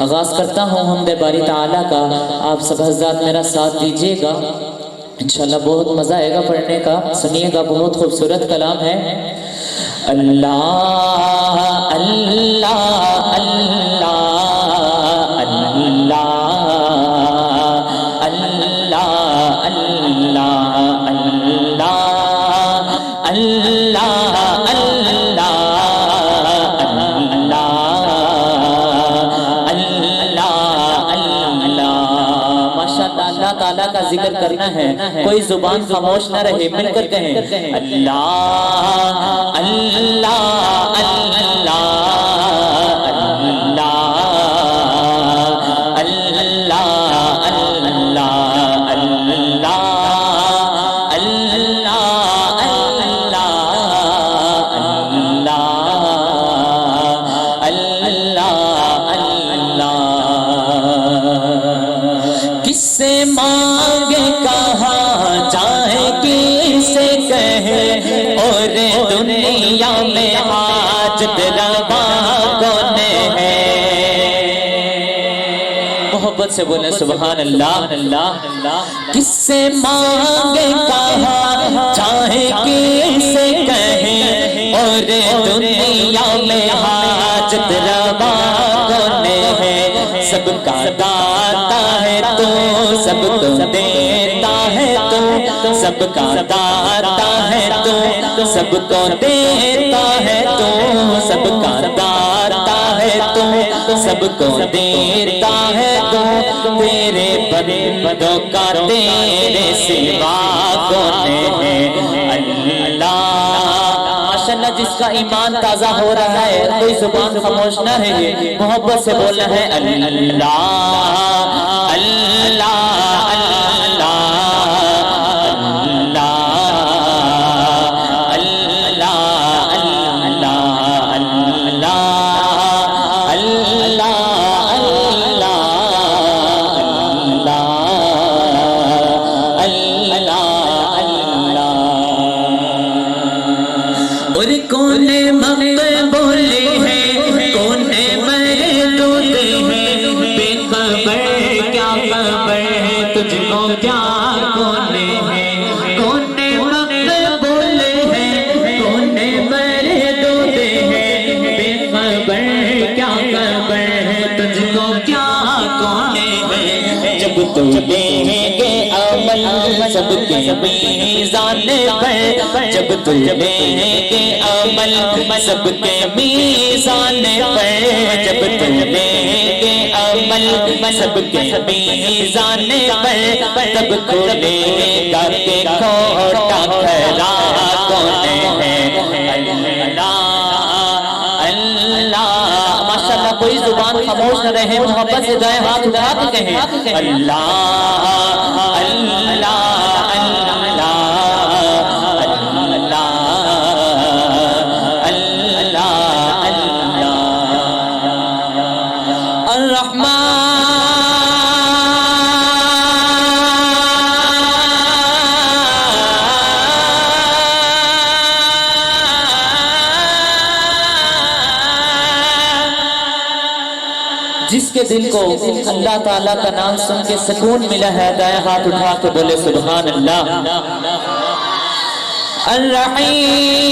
آغاز کرتا ہوں حمد باری تعالیٰ کا، آپ سب حضرات میرا ساتھ دیجئے گا، انشاءاللہ بہت مزہ آئے گا پڑھنے کا، سنیے گا، بہت خوبصورت کلام ہے۔ اللہ اللہ اللہ اللہ اللہ اللہ اللہ اللہ تعالیٰ کا ذکر کرنا ہے، کوئی زبان خاموش نہ رہے، مل کر کہیں اللہ اللہ اللہ مانگے کہاں جائے کسے کہے، اور دنیا میں حاجت روا کون ہے؟ محبت سے بولیں سبحان اللہ۔ کس سے مانگے کہاں جائے کسے کہے، اور دنیا میں حاجت روا کون ہے؟ سب کا داتا ہے تو سب کو دیتا ہے تو، سب کا داتا ہے تو سب کو دیتا ہے تو، سب کا داتا ہے تو سب کو دیتا ہے تو، تیرے بندوں کا تیرے سوا کون ہے؟ اللہ ماشاءاللہ، جس کا ایمان تازہ ہو رہا ہے کوئی زبان خاموش نہ رہے، محبت سے بولنا ہے اللہ اللہ سب کے میزان پر، جب تم لیں گے عمل سب کے میزان پر، جب تم لیں گے عمل سب کے میزان پر، تب کھولے گا کہ کھوٹا کھرا کون ہے؟ ماشاءاللہ، کوئی زبان خاموش نہ رہے، محبت سے دائیں ہاتھ اٹھا کے کہیں اللہ اللہ جس کے دل کو اللہ تعالیٰ کا نام سن کے سکون ملا ہے، دائیں ہاتھ اٹھا کے بولے سبحان اللہ۔ الرحیم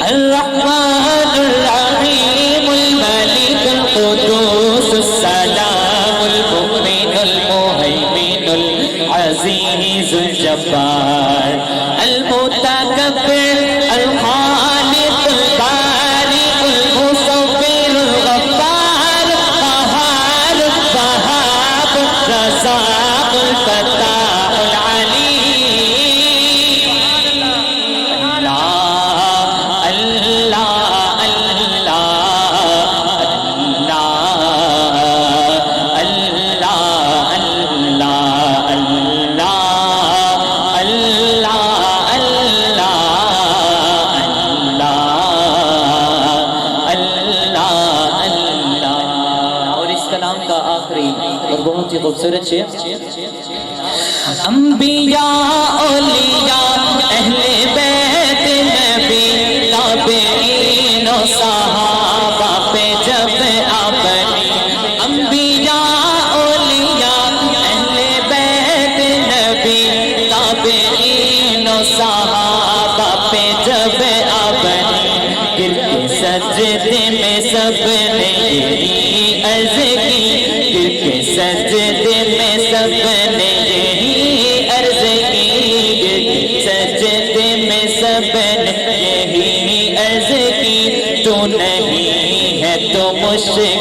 الرحمن الرحیم الملک القدوس السلام المؤمن المهيمن العزيز الجبار المتكبر الخالق البارئ المصور الغفار القهار الوهاب الرزاق الفتاح العليم اللہ بہت ہی خوبصورت شعر. انبیاء اولیاء اہل بیت نبی تابعین و صحابہ پہ جب آبنی. انبیاء اولیاء اہل بیت نبی تابعین و صحابہ پہ جب آبنی. گر کے سجدے میں سب نے یہی عرض کی. گر کے سجدے میں سب نے یہی عرض کی. گر کے سجدے میں سب نے یہی عرض کی. تو نہیں ہے تو مشکل